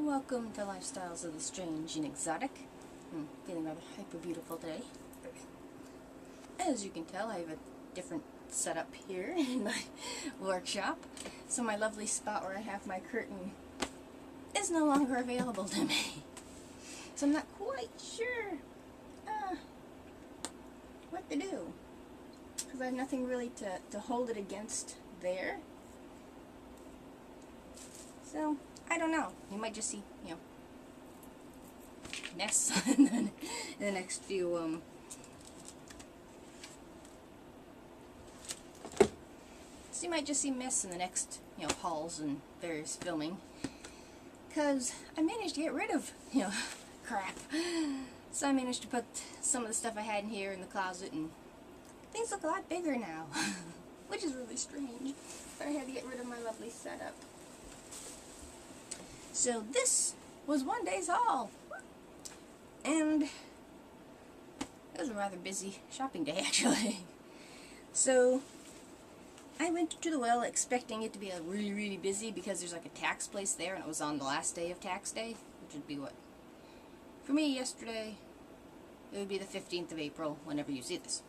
Welcome to Lifestyles of the Strange and Exotic. I'm feeling rather hyper beautiful today. As you can tell, I have a different setup here in my workshop. So my lovely spot where I have my curtain is no longer available to me. So I'm not quite sure what to do. Because I have nothing really to hold it against there. So, I don't know. You might just see, mess in the next few, So you might just see mess in the next, hauls and various filming. Because I managed to get rid of, crap. So I managed to put some of the stuff I had in here in the closet, and things look a lot bigger now. Which is really strange. But I had to get rid of my lovely setup. So this was one day's haul, and it was a rather busy shopping day actually. So I went to the well expecting it to be really, really busy because there's like a tax place there, and it was on the last day of tax day, which would be what? For me yesterday, it would be the 15th of April whenever you see this.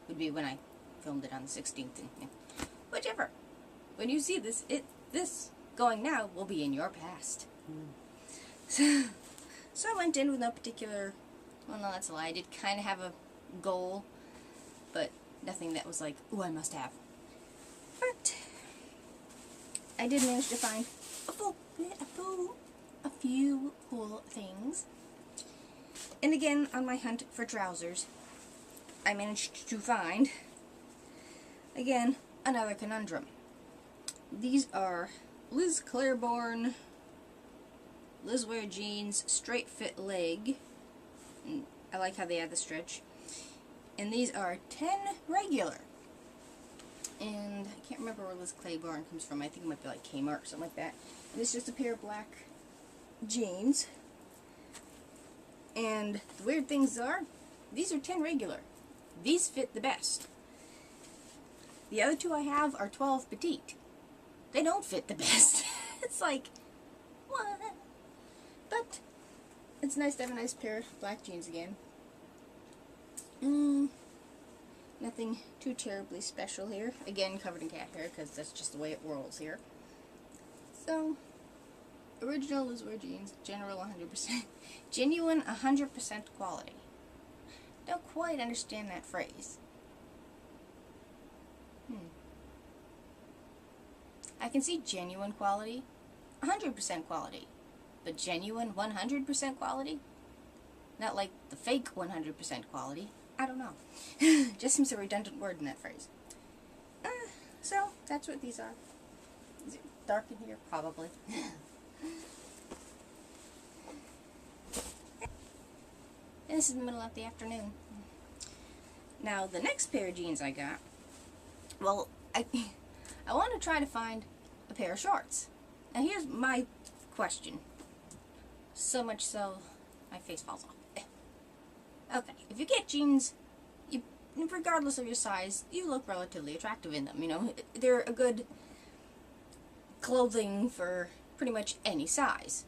It would be when I filmed it on the 16th, and whichever. When you see this, this going now will be in your past. So I went in with no particular, well, no, that's a lie. I did kind of have a goal, but nothing that was like, ooh, I must have. But I did manage to find a few cool things. And again, on my hunt for trousers, I managed to find, again, another conundrum. These are Liz Claiborne Liz Wear Jeans Straight Fit Leg. And I like how they add the stretch. And these are 10 regular. And I can't remember where Liz Claiborne comes from. I think it might be like Kmart or something like that. And it's just a pair of black jeans. And the weird things are, these are 10 regular. These fit the best. The other two I have are 12 petite. They don't fit the best. It's like, what? But it's nice to have a nice pair of black jeans again. Nothing too terribly special here. Again, covered in cat hair because that's just the way it rolls here. So, original Liz Wear Jeans, general 100%, genuine 100% quality. Don't quite understand that phrase. I can see genuine quality, 100% quality, but genuine 100% quality? Not like the fake 100% quality. I don't know. Just seems a redundant word in that phrase. So, that's what these are. Is it dark in here? Probably. And this is the middle of the afternoon. Now, the next pair of jeans I got, well, I want to try to find a pair of shorts. Now here's my question. So much so, my face falls off. Okay, if you get jeans, regardless of your size, you look relatively attractive in them. They're a good clothing for pretty much any size.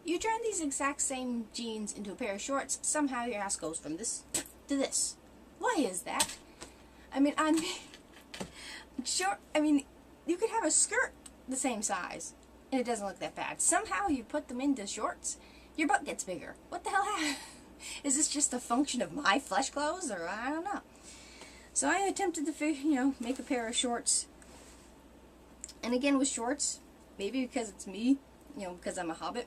You turn these exact same jeans into a pair of shorts, somehow your ass goes from this to this. Why is that? You could have a skirt the same size, and it doesn't look that bad. Somehow you put them into shorts, your butt gets bigger. What the hell happened? Is this just a function of my flesh clothes, or I don't know. So I attempted to, make a pair of shorts. And again, with shorts, maybe because it's me, because I'm a hobbit,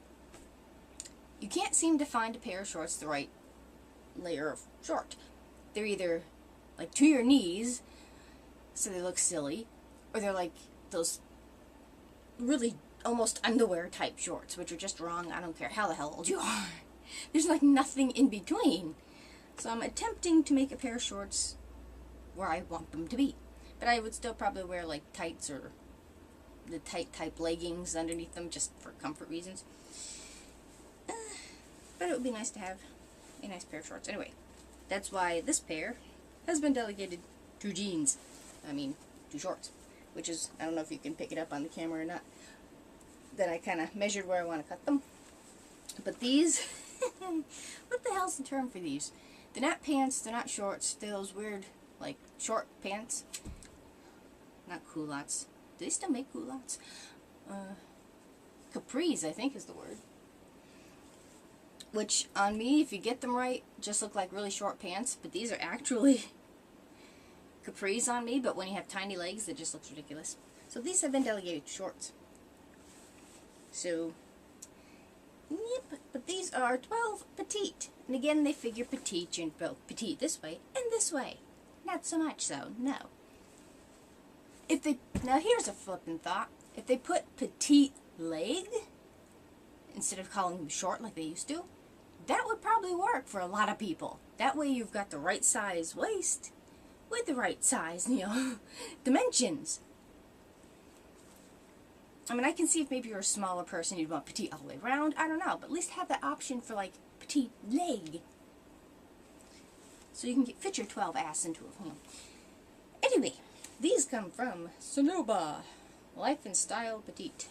you can't seem to find a pair of shorts the right layer of short. They're either like to your knees, so they look silly, or they're like those really almost underwear type shorts, which are just wrong. I don't care how the hell old you are. There's like nothing in between. So I'm attempting to make a pair of shorts where I want them to be. But I would still probably wear like tights or the tight type leggings underneath them just for comfort reasons. But it would be nice to have a nice pair of shorts. Anyway, that's why this pair has been delegated to jeans. To shorts. Which is, I don't know if you can pick it up on the camera or not. then I kind of measured where I want to cut them. But these, what the hell's the term for these? They're not pants, they're not shorts, they're those weird, like, short pants. Not culottes. Do they still make culottes? Capris, I think is the word. Which, on me, if you get them right, just look like really short pants. But these are actually capris on me, but when you have tiny legs, it just looks ridiculous. So these have been delegated shorts. So, yep, but these are 12 petite. And again, they figure petite and petite this way and this way. Not so much so, no. If they, now here's a flippin' thought. If they put petite leg, instead of calling them short like they used to, that would probably work for a lot of people. That way you've got the right size waist with the right size, dimensions. I mean, I can see if maybe you're a smaller person, you'd want petite all the way around. I don't know, but at least have that option for, like, petite leg. So you can fit your 12 ass into it. Anyway, these come from Sonoba. Life and Style Petite.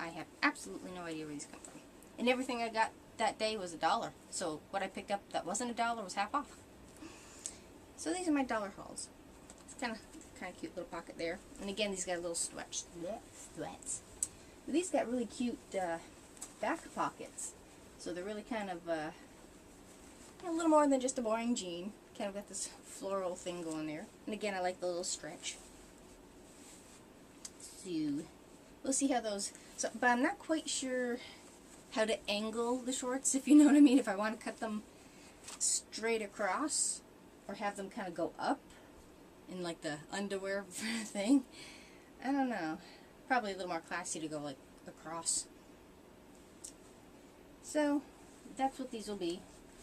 I have absolutely no idea where these come from. And everything I got that day was $1. So what I picked up that wasn't $1 was half off. So these are my dollar hauls. It's kind of cute little pocket there. And again, these got a little sweats. These got really cute back pockets. So they're really kind of a little more than just a boring jean. Kind of got this floral thing going there. And again, I like the little stretch. So we'll see how those. So, but I'm not quite sure how to angle the shorts, if you know what I mean. If I want to cut them straight across, or have them kind of go up in like the underwear thing. I don't know. Probably a little more classy to go like across. So that's what these will be.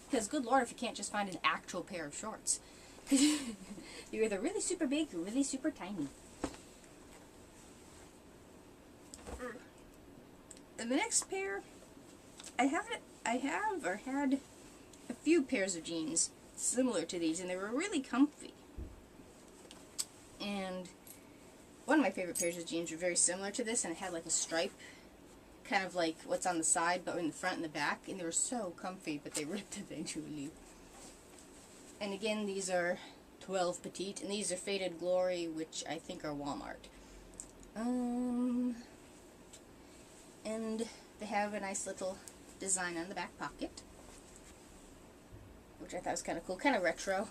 Because good lord if you can't just find an actual pair of shorts. You're either really super big or really super tiny. And the next pair, I have or had a few pairs of jeans similar to these, and they were really comfy. And one of my favorite pairs of jeans were very similar to this, and it had like a stripe, kind of like what's on the side, but in the front and the back, and they were so comfy, but they ripped eventually. And again, these are 12 petite, and these are Faded Glory, which I think are Walmart. And they have a nice little design on the back pocket, which I thought was kind of cool, kind of retro.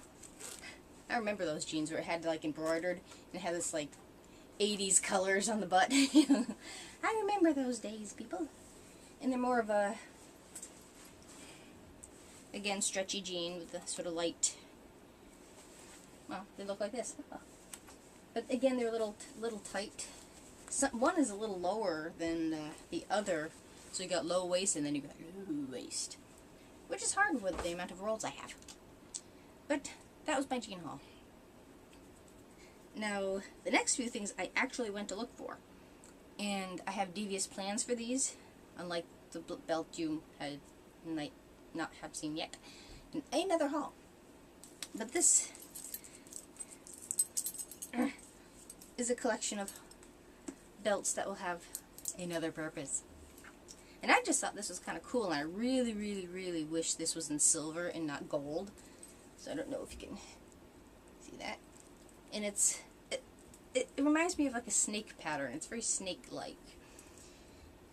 I remember those jeans where it had like embroidered and it had this like 80s colors on the butt. I remember those days, people. And they're more of a, again, stretchy jean with a sort of light, well, they look like this. But again, they're a little tight. One is a little lower than the other, so you got low waist and then you got low waist, which is hard with the amount of rolls I have. But that was my jean haul. Now, the next few things I actually went to look for, and I have devious plans for these, unlike the belt you might not have seen yet, in another haul. But this is a collection of belts that will have another purpose. And I just thought this was kind of cool, and I really, really, really wish this was in silver and not gold. So I don't know if you can see that. And it reminds me of like a snake pattern. It's very snake-like.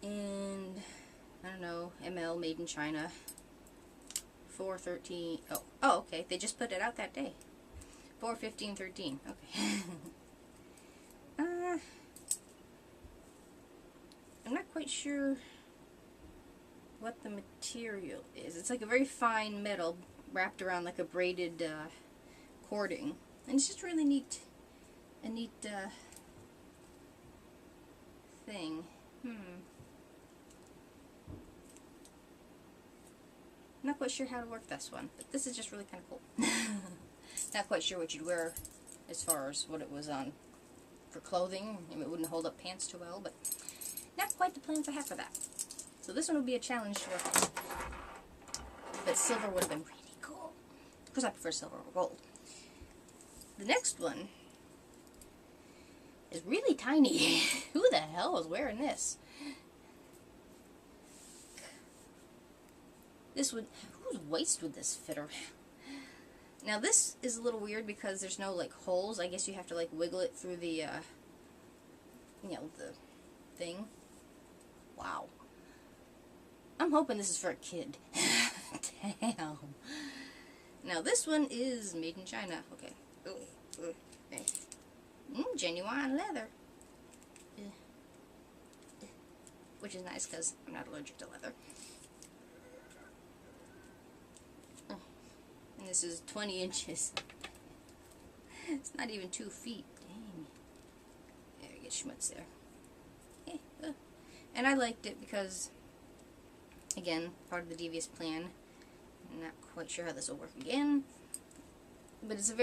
And I don't know, ML, made in China. 4/13. Oh, okay. They just put it out that day. 4/15/13. Okay. I'm not quite sure what the material is. It's like a very fine metal wrapped around like a braided cording, and it's just really neat. A neat thing. Not quite sure how to work this one, but this is just really kind of cool. Not quite sure what you'd wear as far as what it was on for clothing. It wouldn't hold up pants too well, but not quite the plans I have for that. So this one would be a challenge to work on. But silver would have been really cool. Of course I prefer silver over gold. The next one is really tiny. Who the hell is wearing this? This would, whose waist would this fit around? Now this is a little weird because there's no like holes. I guess you have to like wiggle it through the, you know, the thing. Wow. I'm hoping this is for a kid. Damn. Now this one is made in China. Okay. Okay. Genuine leather. Which is nice because I'm not allergic to leather. And this is 20 inches. It's not even 2 feet. Dang. There, you get schmutz there. And I liked it because, again, part of the devious plan. I'm not quite sure how this will work again. But it's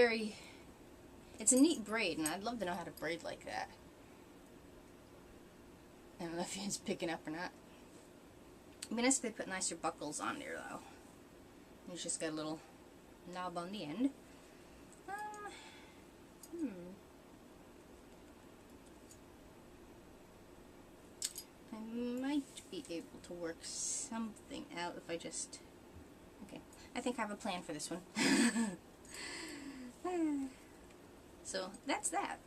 it's a neat braid, and I'd love to know how to braid like that. I don't know if it's picking up or not. It'd be nice if they put nicer buckles on there, though. It's just got a little knob on the end. I might be able to work something out if I just... Okay, I think I have a plan for this one. So, that's that.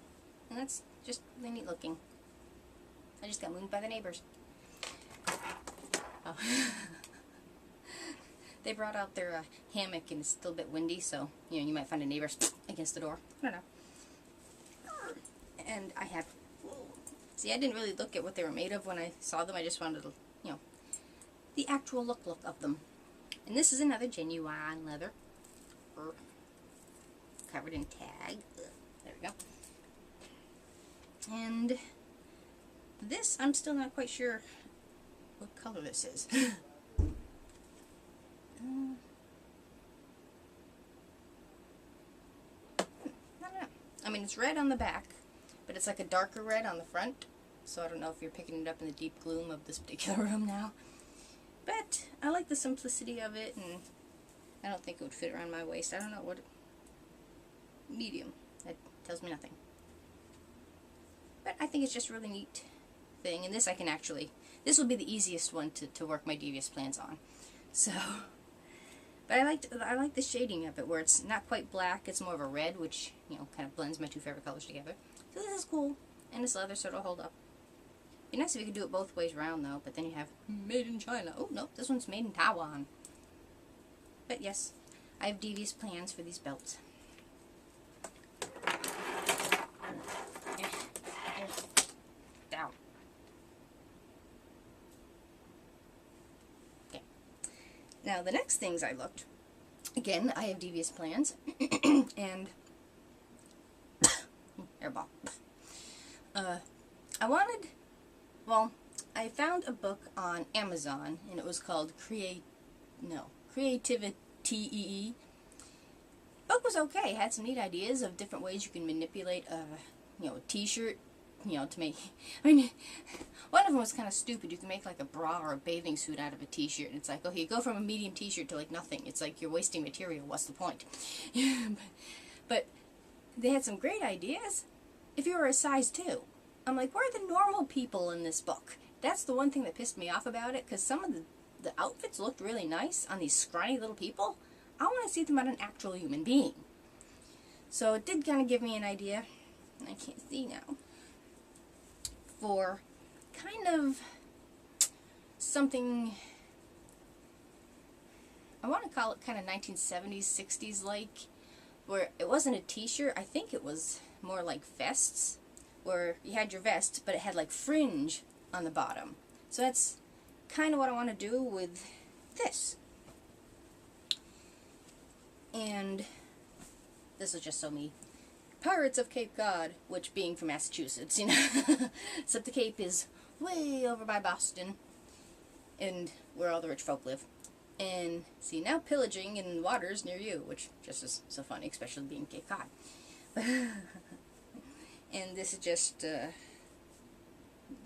And that's just really neat looking. I just got mooned by the neighbors. Oh. They brought out their hammock and it's still a bit windy, so, you know, you might find a neighbor against the door. I don't know. And I have... See, I didn't really look at what they were made of when I saw them. I just wanted to, you know, the actual look of them. And this is another genuine leather. Covered in tag. There we go. And this, I'm still not quite sure what color this is. I don't know. I mean, it's red on the back, but it's like a darker red on the front. So I don't know if you're picking it up in the deep gloom of this particular room now. But I like the simplicity of it, and I don't think it would fit around my waist. I don't know what... Medium. That tells me nothing. But I think it's just a really neat thing. And this I can actually... This will be the easiest one to work my devious plans on. So... But I like the shading of it, where it's not quite black, it's more of a red, which, you know, kind of blends my two favorite colors together. So this is cool. And it's leather, so it'll hold up. It'd be nice if you could do it both ways around, though, but then you have made in China. Oh, no, this one's made in Taiwan. But yes, I have devious plans for these belts. Down. Okay. Now, the next things I looked, again, I have devious plans, and airball. I wanted, well, I found a book on Amazon, and it was called Creativity. Book was okay. It had some neat ideas of different ways you can manipulate a, you know, a t-shirt, you know, to make, I mean, one of them was kind of stupid. You can make like a bra or a bathing suit out of a t-shirt, and it's like, okay, you go from a medium t-shirt to like nothing. It's like you're wasting material. What's the point? But they had some great ideas if you were a size 2. I'm like, where are the normal people in this book? That's the one thing that pissed me off about it, because some of the outfits looked really nice on these scrawny little people. I want to see them on an actual human being. So it did kind of give me an idea, and I can't see now, for kind of something, I want to call it kind of 1970s, 60s like, where it wasn't a t-shirt. I think it was more like vests, where you had your vest, but it had like fringe on the bottom. So that's kind of what I want to do with this. And this is just so me. Pirates of Cape Cod, which being from Massachusetts, you know, except the Cape is way over by Boston, and where all the rich folk live. And see, now pillaging in waters near you, which just is so funny, especially being Cape Cod. And this is just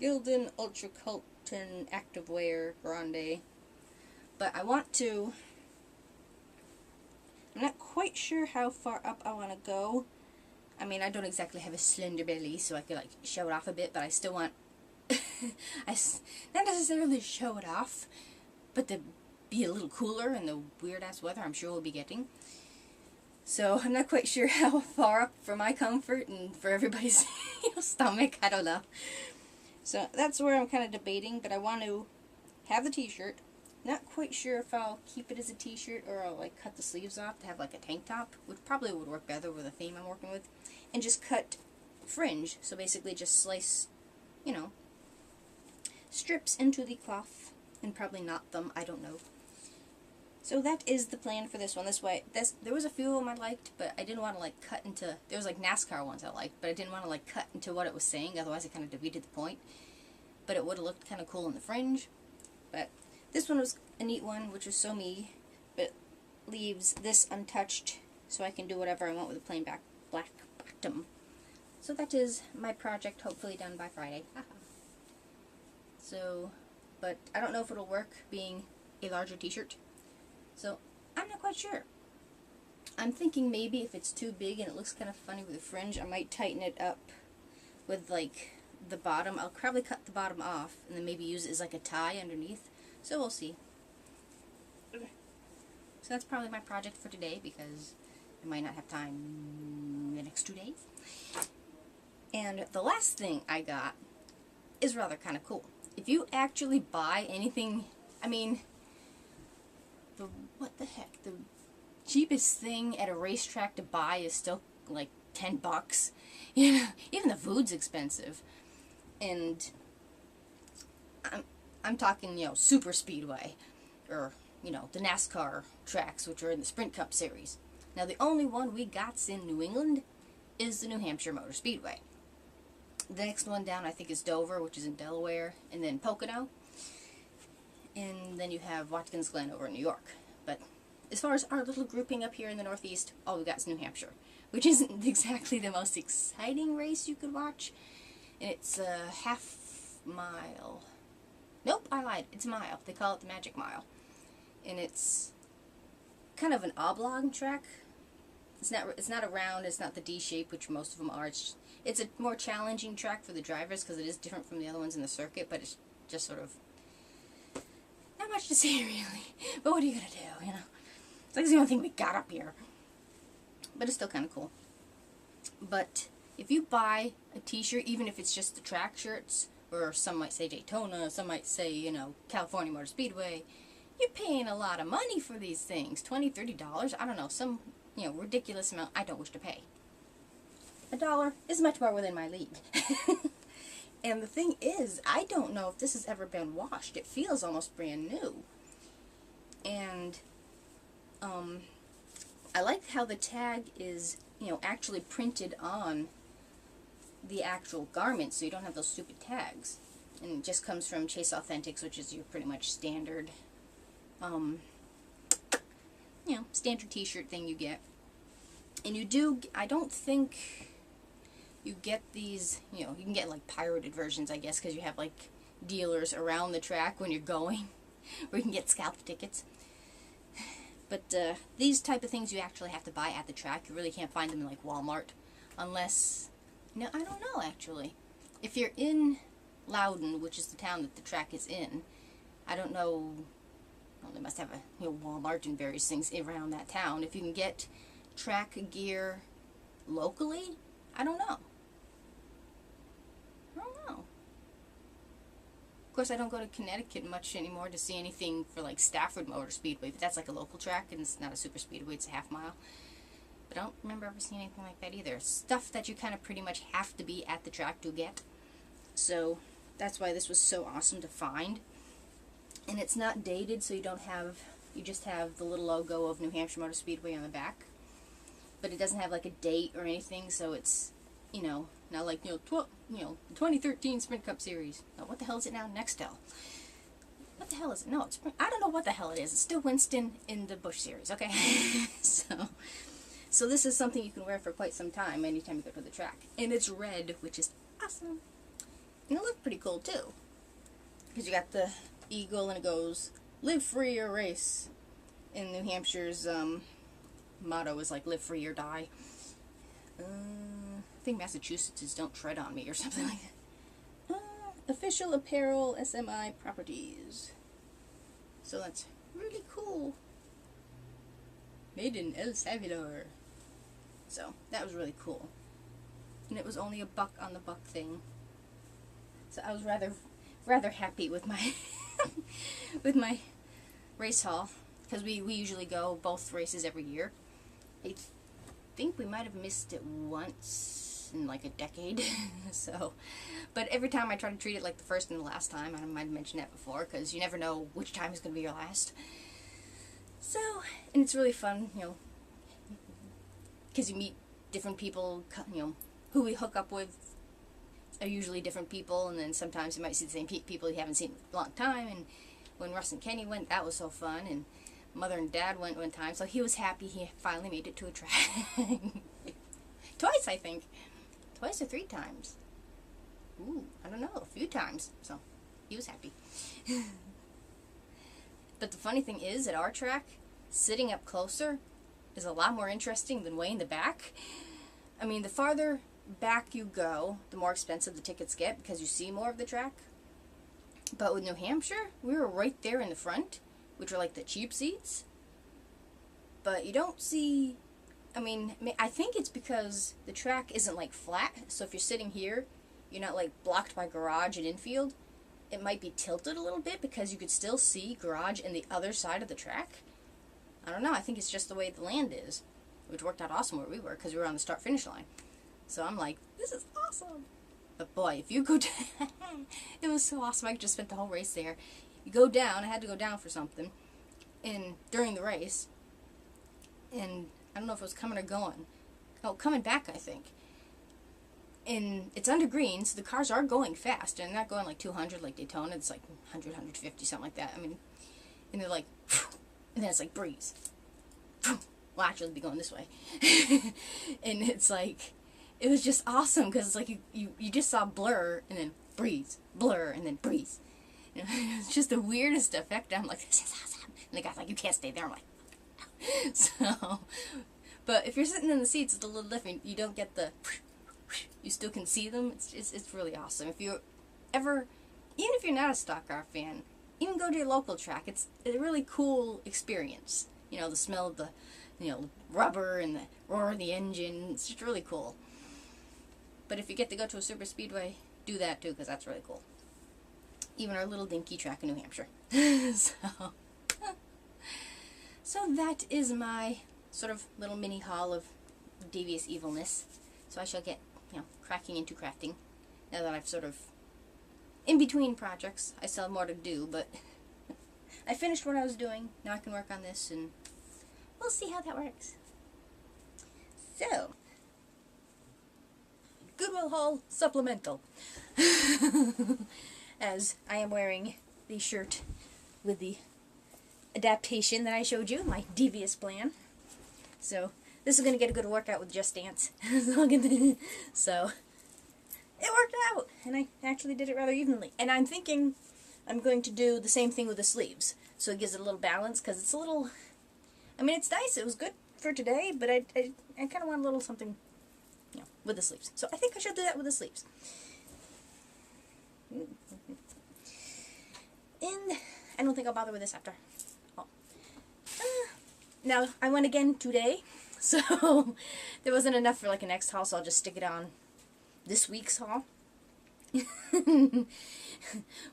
Gildan Ultra Colton Activewear Grande. But I want to, I'm not quite sure how far up I want to go. I mean, I don't exactly have a slender belly, so I could like show it off a bit, but I still want, not necessarily show it off, but the be a little cooler in the weird-ass weather I'm sure we'll be getting. So I'm not quite sure how far up for my comfort and for everybody's stomach. I don't know. So that's where I'm kind of debating, but I want to have the t-shirt. Not quite sure if I'll keep it as a t-shirt or I'll like cut the sleeves off to have like a tank top, which probably would work better with the theme I'm working with, and just cut fringe. So basically just slice, you know, strips into the cloth and probably knot them. I don't know. So that is the plan for this one. There was a few of them I liked, but I didn't want to like cut into, there was like NASCAR ones I liked, but I didn't want to like cut into what it was saying, otherwise it kind of defeated the point. But it would have looked kind of cool in the fringe. But this one was a neat one, which was so me, but leaves this untouched, so I can do whatever I want with a plain black bottom. So that is my project, hopefully done by Friday. So, but I don't know if it'll work being a larger t-shirt. So, I'm not quite sure. I'm thinking maybe if it's too big and it looks kind of funny with the fringe, I might tighten it up with, like, the bottom. I'll probably cut the bottom off and then maybe use it as, like, a tie underneath. So, we'll see. So, that's probably my project for today because I might not have time the next 2 days. And the last thing I got is rather kind of cool. If you actually buy anything, I mean, what the heck, the cheapest thing at a racetrack to buy is still like $10. You know, even the food's expensive. And I'm talking, you know, super speedway, or, you know, the NASCAR tracks, which are in the Sprint Cup series. Now, the only one we got's in New England is the New Hampshire Motor Speedway. The next one down, I think, is Dover, which is in Delaware, and then Pocono. And then you have Watkins Glen over in New York. But as far as our little grouping up here in the Northeast, all we got is New Hampshire, which isn't exactly the most exciting race you could watch. And it's a half mile. Nope, I lied. It's a mile. They call it the Magic Mile. And it's kind of an oblong track. It's not a round. It's not the D shape, which most of them are. It's a more challenging track for the drivers because it is different from the other ones in the circuit. But it's just sort of not much to say, really. But what are you gonna do? You know, it's like the only thing we got up here. But it's still kind of cool. But if you buy a t-shirt, even if it's just the track shirts, or some might say Daytona, some might say, you know, California Motor Speedway, you're paying a lot of money for these things. $20, $30, I don't know, some, you know, ridiculous amount I don't wish to pay. $1 is much more within my league. And the thing is, I don't know if this has ever been washed. It feels almost brand new. And I like how the tag is, you know, actually printed on the actual garment, so you don't have those stupid tags. And it just comes from Chase Authentics, which is your pretty much standard, you know, standard t-shirt thing you get. And you do, I don't think you get these, you know, you can get like pirated versions, I guess, because you have like dealers around the track when you're going, where you can get scalp tickets. But these type of things you actually have to buy at the track. You really can't find them in like Walmart, unless, no, I don't know actually. If you're in Loudon, which is the town that the track is in, I don't know, well, they must have a, you know, Walmart and various things around that town. If you can get track gear locally, I don't know. Of course, I don't go to Connecticut much anymore to see anything for like Stafford Motor Speedway, but that's like a local track and it's not a super speedway, it's a half mile. But I don't remember ever seeing anything like that either. Stuff that you kind of pretty much have to be at the track to get. So that's why this was so awesome to find. And it's not dated, so you don't have, you just have the little logo of New Hampshire Motor Speedway on the back. But it doesn't have like a date or anything, so it's, you know, not like, you know, 2013 Sprint Cup Series. Oh, what the hell is it now? Nextel. What the hell is it? No, it's, I don't know what the hell it is. It's still Winston in the Busch Series, okay? So this is something you can wear for quite some time anytime you go to the track. And it's red, which is awesome. And it looks pretty cool, too. Because you got the eagle and it goes, live free or race. In New Hampshire's motto is like, live free or die. I think Massachusetts is don't tread on me or something like that. Official apparel SMI properties. So that's really cool. Made in El Salvador. So that was really cool. And it was only $1 on the buck thing. So I was rather happy with my with my race haul, because we usually go both races every year. I think we might have missed it once in like a decade. So, but every time I try to treat it like the first and the last time. I might have mentioned that before, because you never know which time is going to be your last. So, and it's really fun, you know, because you meet different people, you know, who we hook up with are usually different people, and then sometimes you might see the same people you haven't seen in a long time. And when Russ and Kenny went, that was so fun. And Mother and Dad went one time, so he was happy he finally made it to a track. Twice, I think. Twice or 3 times. Ooh, I don't know, a few times. So, he was happy. But the funny thing is, at our track, sitting up closer is a lot more interesting than way in the back. I mean, the farther back you go, the more expensive the tickets get, because you see more of the track. But with New Hampshire, we were right there in the front, which are like the cheap seats. But you don't see, I mean, I think it's because the track isn't like flat, so if you're sitting here, you're not like blocked by garage and infield. It might be tilted a little bit, because you could still see garage and the other side of the track. I don't know, I think it's just the way the land is, which worked out awesome where we were, because we were on the start-finish line. So I'm like, this is awesome. But boy, if you go down, it was so awesome. I just spent the whole race there. You go down, I had to go down for something, and during the race, and I don't know if it was coming or going. Oh, coming back, I think. And it's under green, so the cars are going fast, and they're not going like 200 like Daytona. It's like 100, 150, something like that. I mean, and they're like, and then it's like breeze. Well, actually, it'll be going this way. And it's like, it was just awesome, because it's like you just saw blur, and then breeze, blur, and then breeze. You know, it's just the weirdest effect. I'm like, this is awesome. And the guy's like, you can't stay there. I'm like, so, but if you're sitting in the seats, it's a little different. You don't get the, you still can see them. It's really awesome. If you ever, even if you're not a stock car fan, even go to your local track. It's a really cool experience. You know, the smell of the, you know, rubber and the roar of the engine. It's just really cool. But if you get to go to a super speedway, do that too, because that's really cool. Even our little dinky track in New Hampshire. So that is my sort of little mini haul of devious evilness. So I shall get, you know, cracking into crafting, now that I've sort of, in between projects. I still have more to do, but I finished what I was doing. Now I can work on this, and we'll see how that works. So, Goodwill haul supplemental. As I am wearing the shirt with the adaptation that I showed you, my devious plan. So, this is going to get a good workout with Just Dance. So, it worked out, and I actually did it rather evenly. And I'm thinking I'm going to do the same thing with the sleeves, so it gives it a little balance, because it's a little, I mean, it's nice, it was good for today, but I kind of want a little something, you know, with the sleeves. So I think I should do that with the sleeves. And I don't think I'll bother with this after. Oh. Now, I went again today, so there wasn't enough for like a next haul, so I'll just stick it on this week's haul.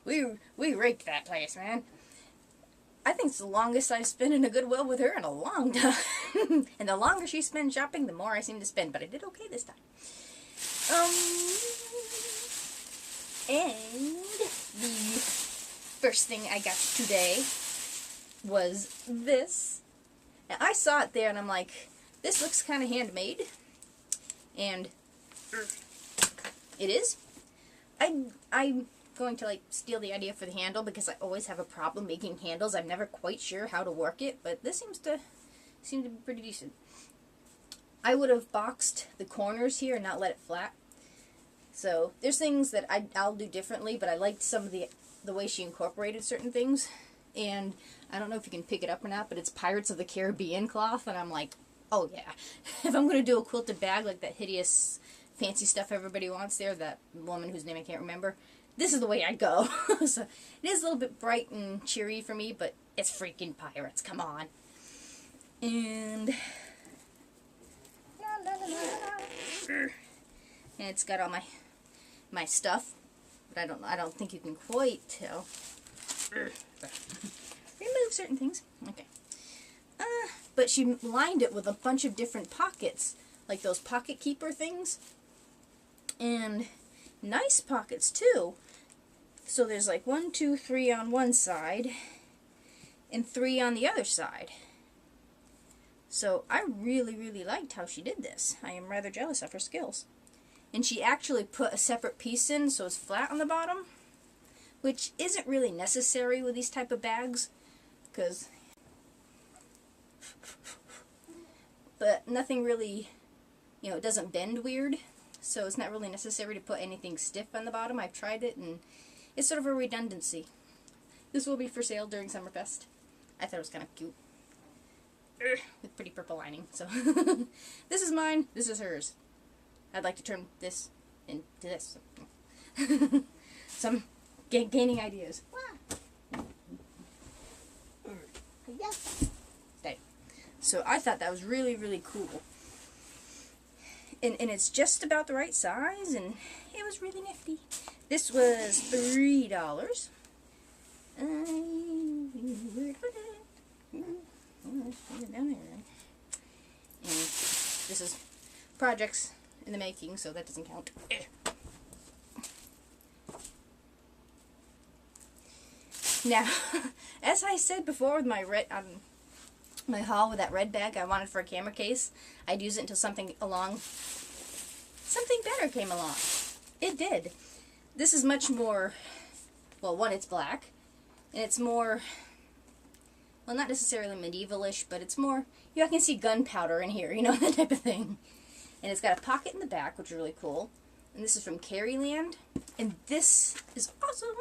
we raked that place, man. I think it's the longest I've spent in a Goodwill with her in a long time. And the longer she spends shopping, the more I seem to spend. But I did okay this time. And the first thing I got today was this. Now, I saw it there and I'm like, this looks kind of handmade. And it is. I'm going to like steal the idea for the handle, because I always have a problem making handles. I'm never quite sure how to work it, but this seems to be pretty decent. I would have boxed the corners here and not let it flat. So there's things that I'll do differently, but I liked some of the way she incorporated certain things. And I don't know if you can pick it up or not, but it's Pirates of the Caribbean cloth, and I'm like, oh yeah. If I'm going to do a quilted bag like that hideous fancy stuff everybody wants there, that woman whose name I can't remember, this is the way I'd go. So it is a little bit bright and cheery for me, but It's freaking pirates, come on. And and it's got all my stuff, but I don't think you can quite tell. Remove certain things. Okay. But she lined it with a bunch of different pockets, like those pocket keeper things. And nice pockets too. So there's like 1, 2, 3 on one side and 3 on the other side. So I really, really liked how she did this. I am rather jealous of her skills. And she actually put a separate piece in so it's flat on the bottom, which isn't really necessary with these type of bags, but nothing really, you know, it doesn't bend weird, so it's not really necessary to put anything stiff on the bottom. I've tried it and it's sort of a redundancy. This will be for sale during Summerfest. I thought it was kind of cute. With pretty purple lining, so this is mine, this is hers. I'd like to turn this into this. So I'm gaining ideas. Okay. So I thought that was really, really cool. And it's just about the right size, and it was really nifty. This was $3. Where to put it? Down there. And this is projects in the making, so that doesn't count. Now, as I said before with my red, my haul with that red bag I wanted for a camera case, I'd use it until something better came along. It did. This is much more, well, one, it's black, and it's more, well, not necessarily medievalish, but it's more, you know, I can see gunpowder in here, you know, that type of thing. And it's got a pocket in the back, which is really cool. And this is from Caryland. And this is awesome.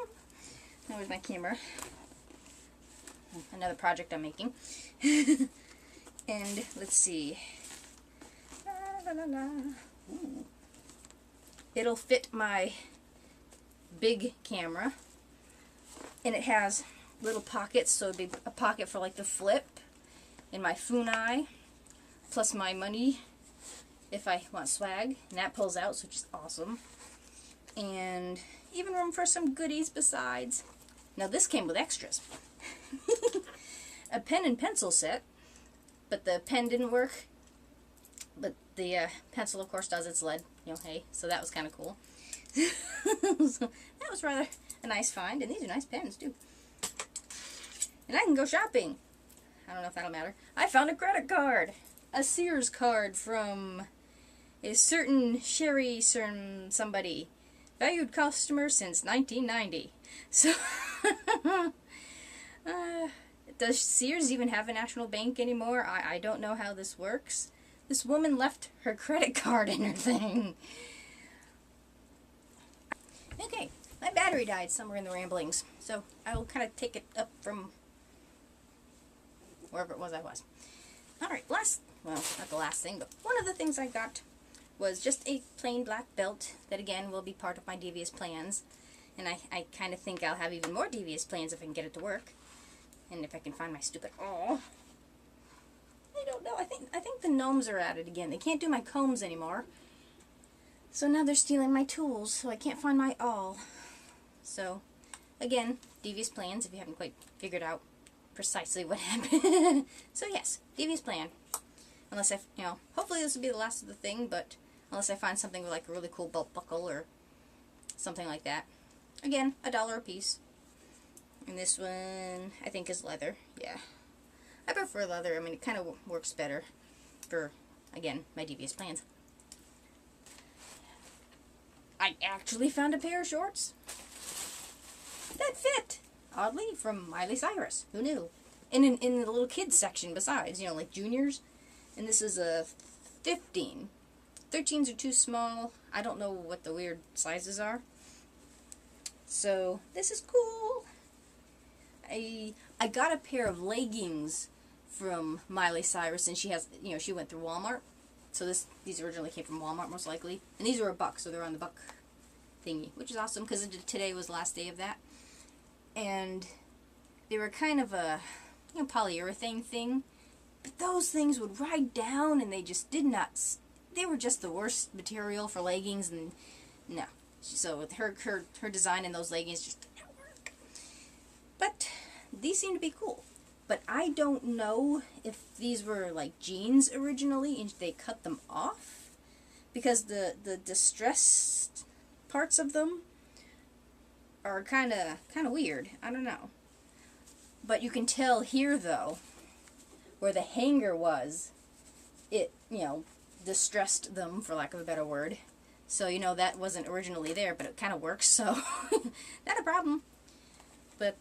Now where's my camera? Another project I'm making. And let's see. La, la, la, la. It'll fit my big camera. And it has little pockets, so it'd be a pocket for like the flip and my funai, plus my money if I want swag, and that pulls out, which is awesome. And even room for some goodies besides. Now this came with extras. A pen and pencil set, but the pen didn't work. But the pencil, of course, does. It's lead, you know, hey, so that was kind of cool. So that was rather a nice find, and these are nice pens, too. And I can go shopping. I don't know if that'll matter. I found a credit card. A Sears card from a certain Sherry somebody. Valued customer since 1990. So, does Sears even have a national bank anymore? I don't know how this works. This woman left her credit card in her thing. Okay, my battery died somewhere in the ramblings, so I will kind of take it up from wherever it was I was. Alright, well, not the last thing, but one of the things I got was just a plain black belt that, again, will be part of my devious plans. And I kind of think I'll have even more devious plans if I can get it to work. And if I can find my stupid... Oh, I don't know. I think the gnomes are at it again. They can't do my combs anymore. So now they're stealing my tools, so I can't find my awl. So, again, devious plans if you haven't quite figured out precisely what happened. So yes, devious plan. Unless I, you know, hopefully this will be the last of the thing, but unless I find something with like a really cool belt buckle or something like that. Again, $1 a piece. And this one, I think, is leather. Yeah. I prefer leather. I mean, it kind of works better for, again, my devious plans. I actually found a pair of shorts that fit. Oddly, from Miley Cyrus. Who knew? And in the little kids section besides, you know, like juniors. And this is a 15. 13s are too small. I don't know what the weird sizes are. So, this is cool. I got a pair of leggings from Miley Cyrus, and she has, you know, she went through Walmart. So these originally came from Walmart, most likely. And these were $1, so they're on the buck thingy, which is awesome, because today was the last day of that. And they were kind of a, polyurethane thing. But those things would ride down, and they just did not. They were just the worst material for leggings, and no. So with her design in those leggings just didn't work. But these seem to be cool. But I don't know if these were like jeans originally and they cut them off, because the distressed parts of them are kind of weird. I don't know. But you can tell here though, where the hanger was, it, distressed them, for lack of a better word. So, that wasn't originally there, but it kind of works, so not a problem. But,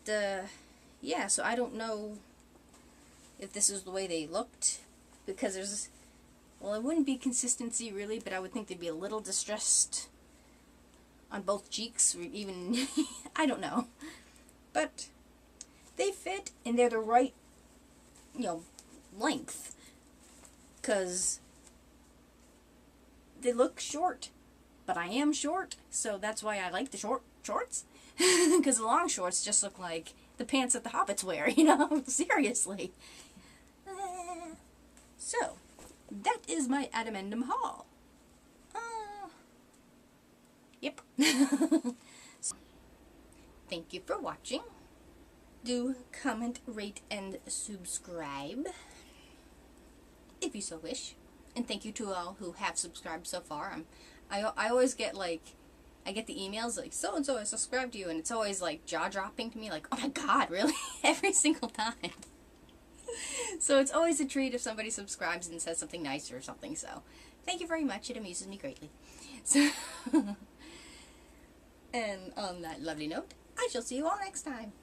yeah, so I don't know if this is the way they looked, because there's, well, it wouldn't be consistency really, but I would think they'd be a little distressed on both cheeks, or even, I don't know. But they fit, and they're the right, length, because they look short, but I am short, so that's why I like the shorts, because the long shorts just look like the pants that the hobbits wear, seriously. So, that is my Adamendum haul. Yep. So, thank you for watching. Do comment, rate, and subscribe if you so wish. And thank you to all who have subscribed so far. I always get I get the emails like, so and so I subscribed to you, and it's always like jaw dropping to me, like, oh my god, really? Every single time. So it's always a treat if somebody subscribes and says something nice or something. So thank you very much. It amuses me greatly. So and on that lovely note, I shall see you all next time.